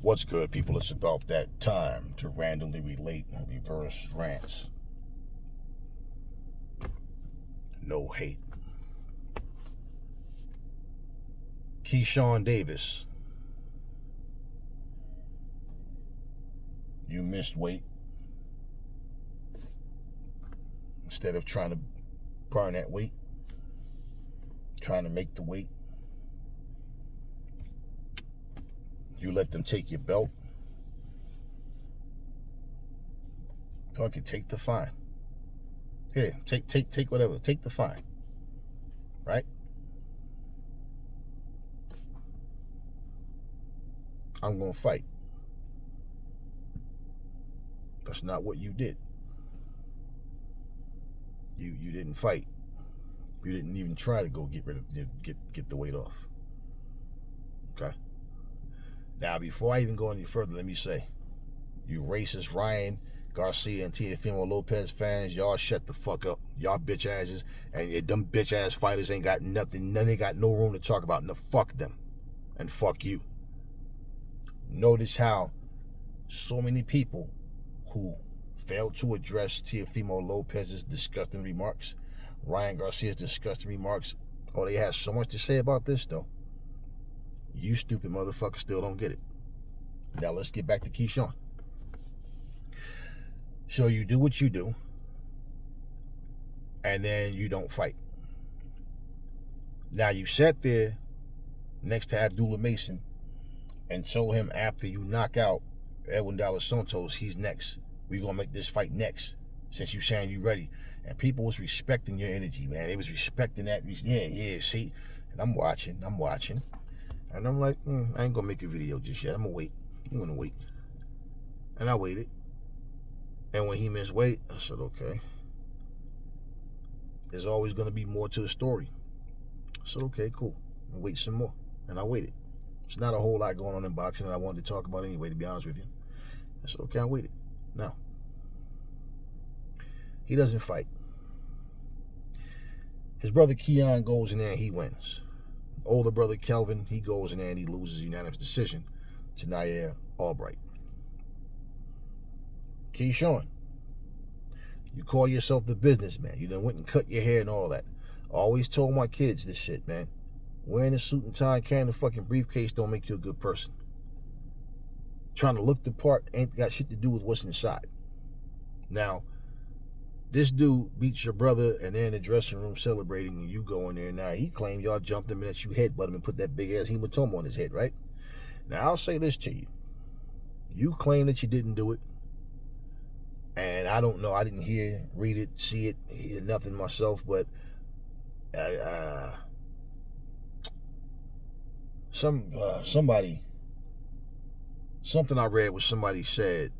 What's good, people? It's about that time to randomly relate reverse rants. No hate. Keyshawn Davis. You missed weight. Instead of trying to burn that weight, trying to make the weight, you let them take your belt. Fucking take the fine. Here, take whatever. Take the fine. Right? I'm gonna fight. That's not what you did. You didn't fight. You didn't even try to go get the weight off. Okay? Now, before I even go any further, let me say, you racist Ryan Garcia and Teofimo Lopez fans, y'all shut the fuck up. Y'all bitch asses, and them bitch ass fighters ain't got nothing. None they got no room to talk about. No, fuck them, and fuck you. Notice how so many people who failed to address Teofimo Lopez's disgusting remarks, Ryan Garcia's disgusting remarks. Oh, they had so much to say about this, though. You stupid motherfuckers still don't get it. Now let's get back to Keyshawn. So you do what you do, and then you don't fight. Now you sat there next to Abdullah Mason and told him after you knock out Edwin Dallas Santos, he's next. We're going to make this fight next, since you saying you ready. And people was respecting your energy, man. They was respecting that. Yeah, see? And I'm watching. And I'm like, I ain't going to make a video just yet. I'm going to wait. And I waited. And when he missed weight, I said, okay. There's always going to be more to the story. I said, okay, cool. I'll wait some more. And I waited. There's not a whole lot going on in boxing that I wanted to talk about anyway, to be honest with you. I said, okay, I waited. Now, he doesn't fight. His brother Keon goes in there and he wins. Older brother Kelvin, he goes in there and he loses unanimous decision to Nair Albright. Keyshawn, you call yourself the businessman. You done went and cut your hair and all that. I always told my kids this shit, man. Wearing a suit and tie, carrying a fucking briefcase don't make you a good person. Trying to look the part ain't got shit to do with what's inside. Now, this dude beats your brother and they're in the dressing room celebrating and you go in there. Now, he claimed y'all jumped him and that you headbutt him and put that big ass hematoma on his head, right? Now, I'll say this to you. You claim that you didn't do it. And I don't know. I didn't read it, see it, hear nothing myself, but something I read was somebody said,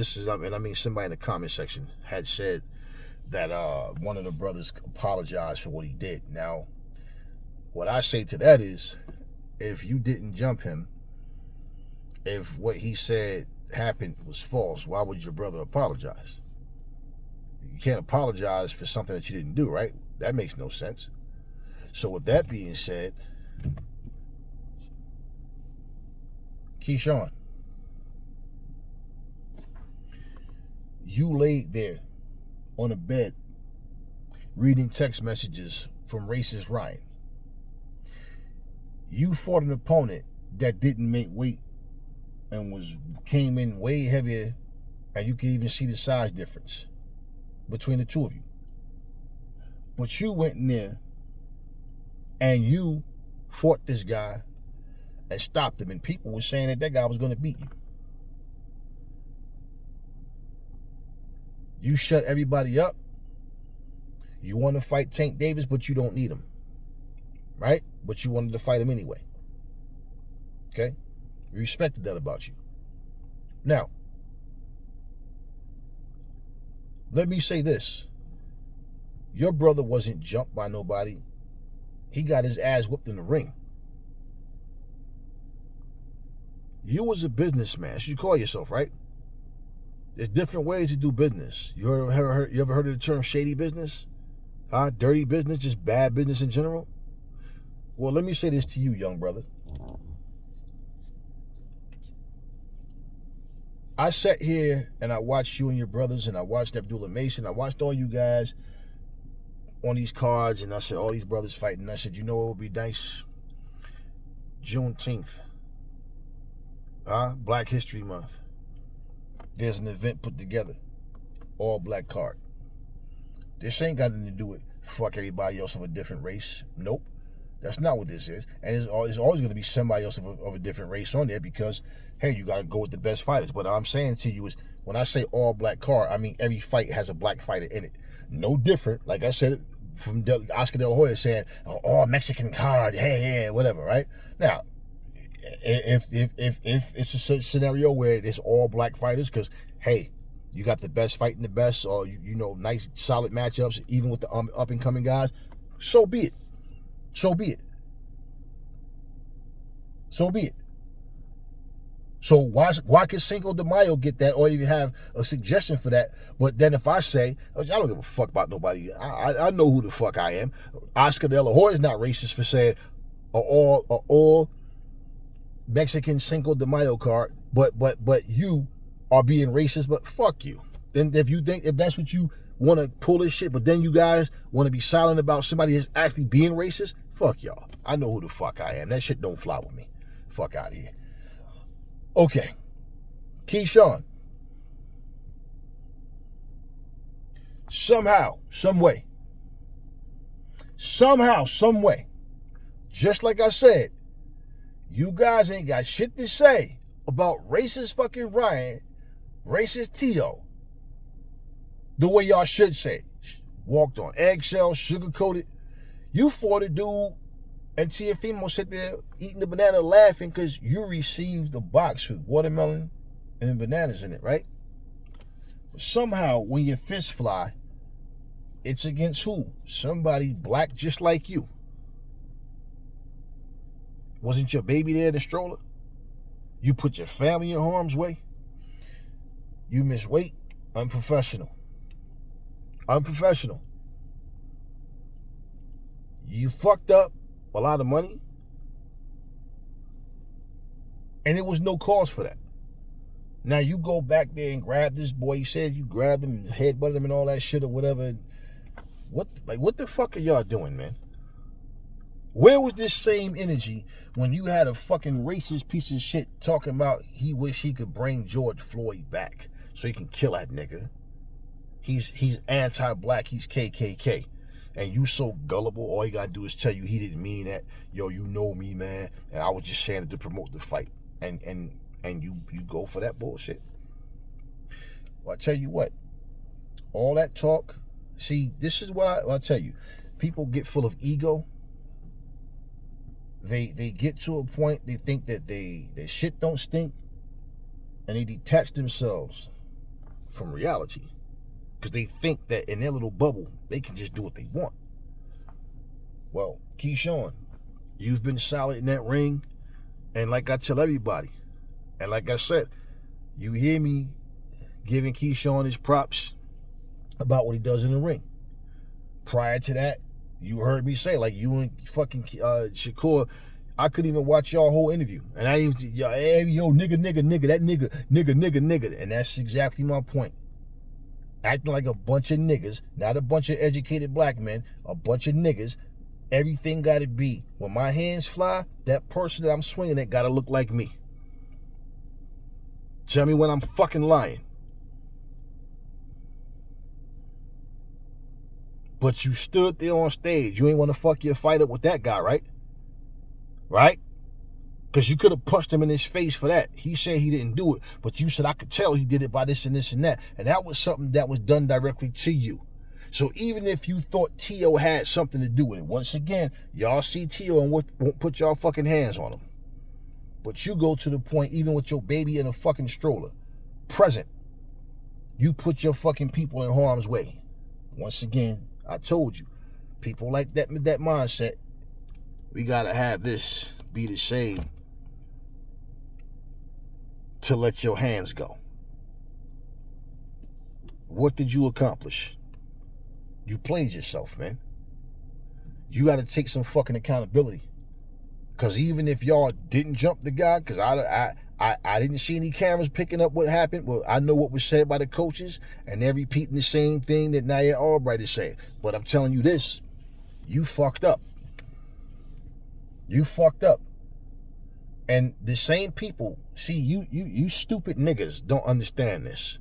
somebody in the comment section had said that one of the brothers apologized for what he did. Now, what I say to that is, if you didn't jump him, if what he said happened was false, why would your brother apologize? You can't apologize for something that you didn't do, right? That makes no sense. So with that being said, Keyshawn, you laid there on a bed reading text messages from racist Ryan. You fought an opponent that didn't make weight and came in way heavier, and you can even see the size difference between the two of you. But you went in there and you fought this guy and stopped him, and people were saying that guy was going to beat you. You shut everybody up. You want to fight Tank Davis, but you don't need him, right? But you wanted to fight him anyway. Okay? We respected that about you. Now, let me say this. Your brother wasn't jumped by nobody. He got his ass whooped in the ring. You was a businessman. That's what you call yourself, right? There's different ways to do business. You ever heard of the term shady business? Dirty business, just bad business in general? Well, let me say this to you, young brother. I sat here and I watched you and your brothers, and I watched Abdullah Mason. I watched all you guys on these cards, and I said, all these brothers fighting. And I said, you know what would be nice? Juneteenth. Black History Month. There's an event put together. All black card. This ain't got nothing to do with fuck everybody else of a different race. Nope. That's not what this is. And there's always going to be somebody else of a different race on there because, hey, you got to go with the best fighters. But I'm saying to you is, when I say all black card, I mean every fight has a black fighter in it. No different. Like I said, from Oscar De La Hoya saying, all Mexican card, hey, whatever, right? Now, if it's a scenario where it's all black fighters, because, hey, you got the best fighting the best, or, you know, nice, solid matchups, even with the up-and-coming guys, so be it. So be it. So be it. So why could Cinco de Mayo get that, or even have a suggestion for that? But then if I say, I don't give a fuck about nobody. I know who the fuck I am. Oscar De La Hoya is not racist for saying all Mexican Cinco de Mayo card, but you are being racist. But fuck you. And if that's what you want to pull this shit, but then you guys want to be silent about somebody that's actually being racist, fuck y'all. I know who the fuck I am. That shit don't fly with me. Fuck out of here. Okay. Keyshawn. Somehow, some way, just like I said, you guys ain't got shit to say about racist fucking Ryan, racist T.O. the way y'all should say. Walked on eggshells, sugar-coated. You fought a dude, and Tiafimo sit there eating the banana laughing because you received a box with watermelon and bananas in it, right? But somehow, when your fists fly, it's against who? Somebody black just like you. Wasn't your baby there in the stroller? You put your family in harm's way? You miss weight? Unprofessional. You fucked up a lot of money, and there was no cause for that. Now you go back there and grab this boy. He says you grabbed him and headbutted him and all that shit or whatever. What the fuck are y'all doing, man? Where was this same energy when you had a fucking racist piece of shit talking about he wish he could bring George Floyd back so he can kill that nigga? He's anti-black, he's KKK. And you so gullible, all you gotta do is tell you he didn't mean that. Yo, you know me, man. And I was just saying it to promote the fight. And you go for that bullshit. Well, I tell you what, all that talk, see, this is what I'll tell you. People get full of ego. They get to a point, they think that their shit don't stink, and they detach themselves from reality. Because they think that in their little bubble, they can just do what they want. Well, Keyshawn, you've been solid in that ring. And like I tell everybody, and like I said, you hear me giving Keyshawn his props about what he does in the ring. Prior to that, you heard me say, like you and fucking Shakur, I couldn't even watch y'all whole interview. And I even, hey, yo, nigga, that nigga. And that's exactly my point. Acting like a bunch of niggas, not a bunch of educated black men, a bunch of niggas. Everything got to be, when my hands fly, that person that I'm swinging at got to look like me. Tell me when I'm fucking lying. But you stood there on stage. You ain't want to fuck your fight up with that guy, right? Right? Because you could have punched him in his face for that. He said he didn't do it, but you said I could tell he did it by this and this and that. And that was something that was done directly to you. So even if you thought T.O. had something to do with it, once again, y'all see T.O. and won't put y'all fucking hands on him. But you go to the point, even with your baby in a fucking stroller, present, you put your fucking people in harm's way. Once again, I told you, people like that mindset, we gotta have this be the same to let your hands go. What did you accomplish? You played yourself, man. You got to take some fucking accountability. Because even if y'all didn't jump the guy, because I I didn't see any cameras picking up what happened. Well, I know what was said by the coaches, and they're repeating the same thing that Naya Albright is saying. But I'm telling you this, you fucked up. You fucked up. And the same people, see, you stupid niggas don't understand this.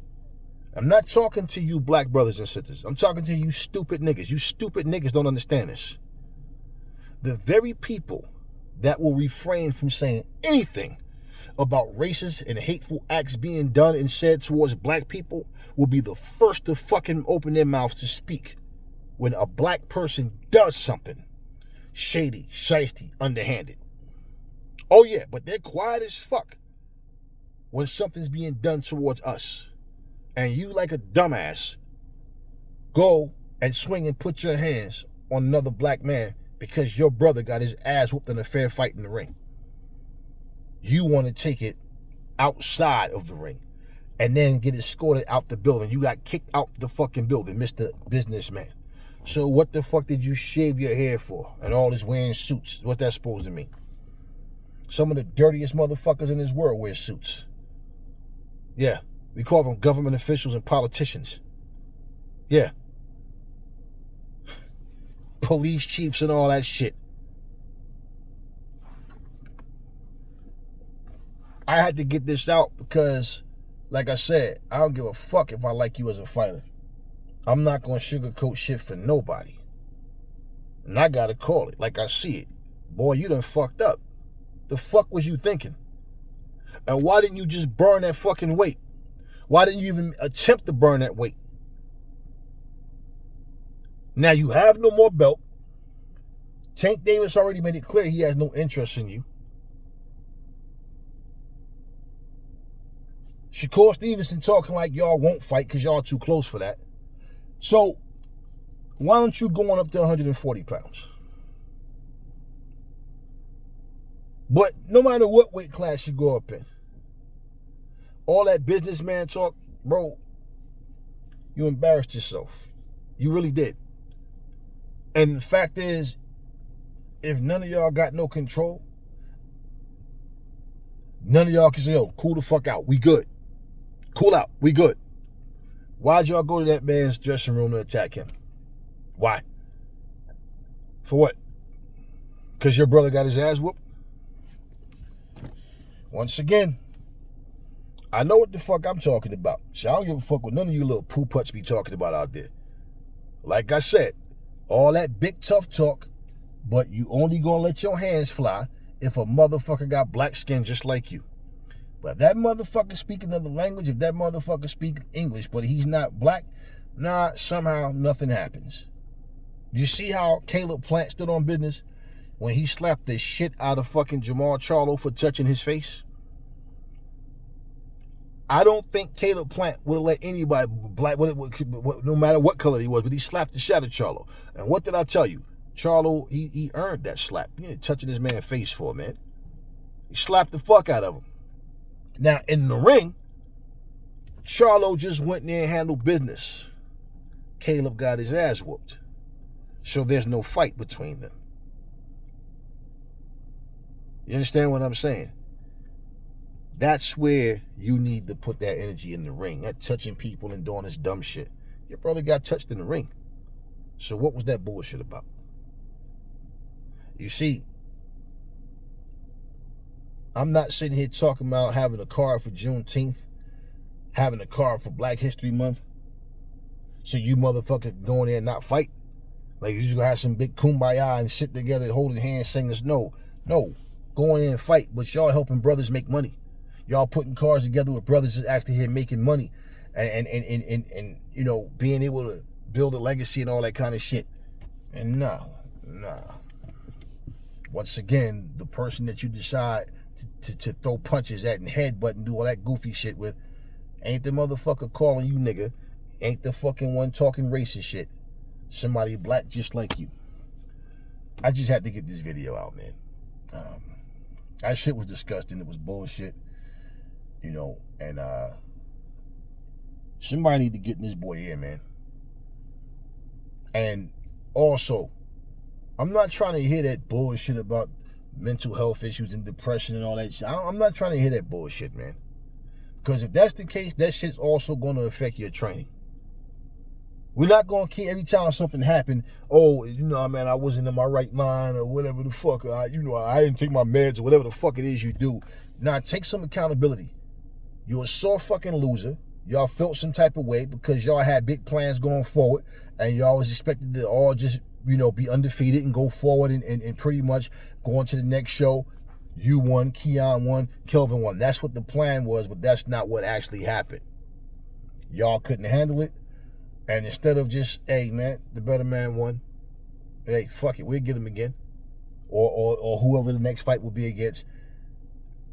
I'm not talking to you black brothers and sisters. I'm talking to you stupid niggas. You stupid niggas don't understand this. The very people that will refrain from saying anything about racist and hateful acts being done and said towards black people will be the first to fucking open their mouths to speak when a black person does something shady, shiesty, underhanded. Oh yeah, but they're quiet as fuck when something's being done towards us. And you, like a dumbass, go and swing and put your hands on another black man because your brother got his ass whooped in a fair fight in the ring. You want to take it outside of the ring and then get escorted out the building. You got kicked out the fucking building, Mr. Businessman. So what the fuck did you shave your hair for? And all this wearing suits. What's that supposed to mean? Some of the dirtiest motherfuckers in this world wear suits. Yeah. We call them government officials and politicians. Yeah. Police chiefs and all that shit. I had to get this out because, like I said, I don't give a fuck if I like you as a fighter. I'm not going to sugarcoat shit for nobody. And I got to call it like I see it. Boy, you done fucked up. The fuck was you thinking? And why didn't you just burn that fucking weight? Why didn't you even attempt to burn that weight? Now you have no more belt. Tank Davis already made it clear he has no interest in you. Shakur Stevenson talking like y'all won't fight because y'all too close for that. So why don't you go on up to 140 pounds? But no matter what weight class you go up in, all that businessman talk, bro, you embarrassed yourself. You really did. And the fact is, if none of y'all got no control, none of y'all can say, yo, cool the fuck out. We good. Cool out. We good. Why'd y'all go to that man's dressing room to attack him? Why? For what? Because your brother got his ass whooped? Once again, I know what the fuck I'm talking about. So I don't give a fuck what none of you little poo-putts be talking about out there. Like I said, all that big tough talk, but you only gonna let your hands fly if a motherfucker got black skin just like you. But if that motherfucker speak another language, if that motherfucker speak English, but he's not black, nah, somehow nothing happens. You see how Caleb Plant stood on business when he slapped the shit out of fucking Jamal Charlo for touching his face? I don't think Caleb Plant would have let anybody black, no matter what color he was, but he slapped the shit out of Charlo. And what did I tell you? Charlo, he earned that slap. You ain't touching this man's face for, man. He slapped the fuck out of him. Now, in the ring, Charlo just went in there and handled business. Caleb got his ass whooped. So there's no fight between them. You understand what I'm saying? That's where you need to put that energy in the ring. That touching people and doing this dumb shit. Your brother got touched in the ring. So what was that bullshit about? You see, I'm not sitting here talking about having a card for Juneteenth, having a card for Black History Month, so you motherfuckers go in there and not fight. Like you're just gonna have some big kumbaya and sit together holding hands saying this. No. Go in there and fight, but y'all helping brothers make money. Y'all putting cards together with brothers that's actually here making money and you know, being able to build a legacy and all that kind of shit. And nah. Once again, the person that you decide to throw punches at and headbutt and do all that goofy shit with ain't the motherfucker calling you nigga, ain't the fucking one talking racist shit. Somebody black just like you. I just had to get this video out, man. That shit was disgusting. It was bullshit. You know, and somebody need to get in this boy ear, man. And also, I'm not trying to hear that bullshit about mental health issues and depression and all that shit. I'm not trying to hear that bullshit, man. Because if that's the case, that shit's also going to affect your training. We're not going to care every time something happened, oh, man, I wasn't in my right mind or whatever the fuck. I didn't take my meds or whatever the fuck it is you do. Now, take some accountability. You're a sore fucking loser. Y'all felt some type of way because y'all had big plans going forward and y'all was expected to all just, be undefeated and go forward and pretty much go on to the next show. You won, Keon won, Kelvin won. That's what the plan was, but that's not what actually happened. Y'all couldn't handle it. And instead of just, hey, man, the better man won. Hey, fuck it, we'll get him again. Or whoever the next fight will be against.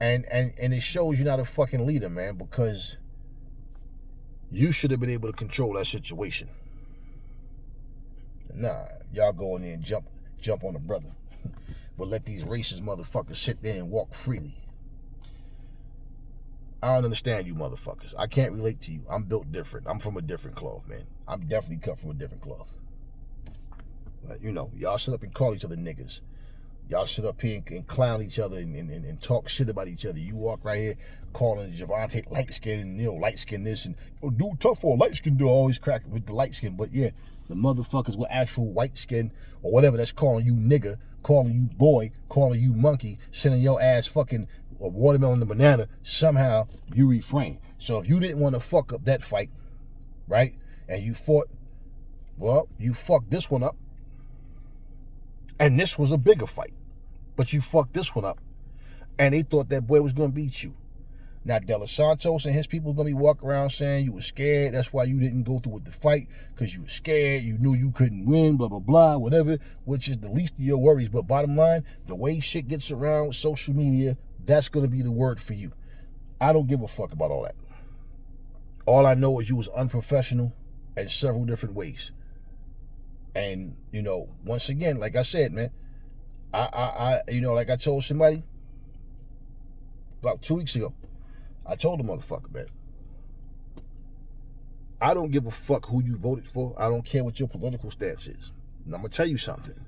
And it shows you're not a fucking leader, man, because you should have been able to control that situation. Nah, y'all go in there and jump on a brother. But let these racist motherfuckers sit there and walk freely. I don't understand you motherfuckers. I can't relate to you. I'm built different. I'm from a different cloth, man. I'm definitely cut from a different cloth. But, y'all sit up and call each other niggas. Y'all sit up here and clown each other and talk shit about each other. You walk right here calling Javante light skin and, light skin this and, dude, tough for a light skin dude. Always crack with the light skin. But yeah, the motherfuckers with actual white skin or whatever that's calling you nigga, calling you boy, calling you monkey, sending your ass fucking a watermelon and banana, somehow you refrain. So if you didn't want to fuck up that fight, right, and you fought, well, you fucked this one up. And this was a bigger fight. But you fucked this one up. And they thought that boy was going to beat you. Now, De Los Santos and his people are going to be walking around saying you were scared. That's why you didn't go through with the fight, because you were scared. You knew you couldn't win, blah, blah, blah, whatever, which is the least of your worries. But bottom line, the way shit gets around with social media, that's going to be the word for you. I don't give a fuck about all that. All I know is you was unprofessional in several different ways. And, once again, like I said, man, I like I told somebody about 2 weeks ago, I told the motherfucker, man, I don't give a fuck who you voted for. I don't care what your political stance is. And I'm going to tell you something.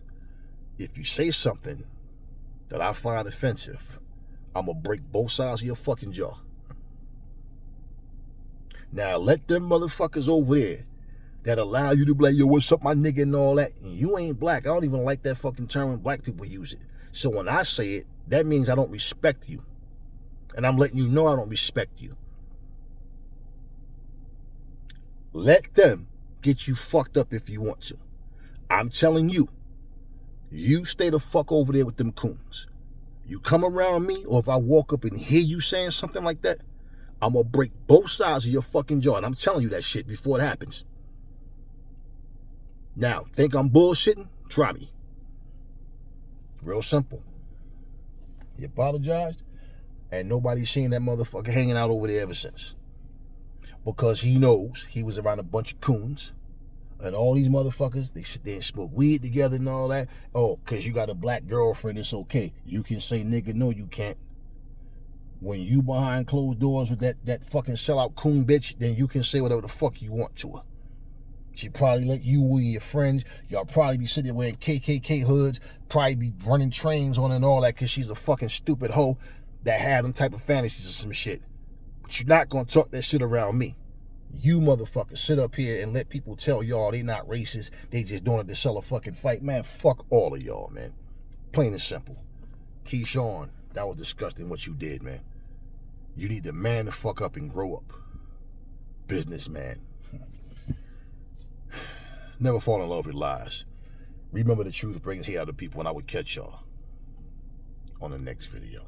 If you say something that I find offensive, I'm going to break both sides of your fucking jaw. Now, let them motherfuckers over there that allow you to be like, yo, what's up, my nigga, and all that. And you ain't black. I don't even like that fucking term when black people use it. So when I say it, that means I don't respect you. And I'm letting you know I don't respect you. Let them get you fucked up if you want to. I'm telling you, you stay the fuck over there with them coons. You come around me, or if I walk up and hear you saying something like that, I'm going to break both sides of your fucking jaw. And I'm telling you that shit before it happens. Now, think I'm bullshitting? Try me. Real simple. He apologized, and nobody's seen that motherfucker hanging out over there ever since. Because he knows he was around a bunch of coons, and all these motherfuckers, they sit there and smoke weed together and all that. Oh, because you got a black girlfriend, it's okay. You can say nigga, no, you can't. When you behind closed doors with that fucking sellout coon bitch, then you can say whatever the fuck you want to her. She probably let you and your friends, y'all probably be sitting there wearing KKK hoods, probably be running trains on and all that because she's a fucking stupid hoe that had them type of fantasies or some shit. But you're not going to talk that shit around me. You motherfuckers sit up here and let people tell y'all they not racist, they just doing it to sell a fucking fight. Man, fuck all of y'all, man. Plain and simple. Keyshawn, that was disgusting what you did, man. You need to man the fuck up and grow up. Businessman. Never fall in love with lies. Remember the truth brings hate out of people, and I will catch y'all on the next video.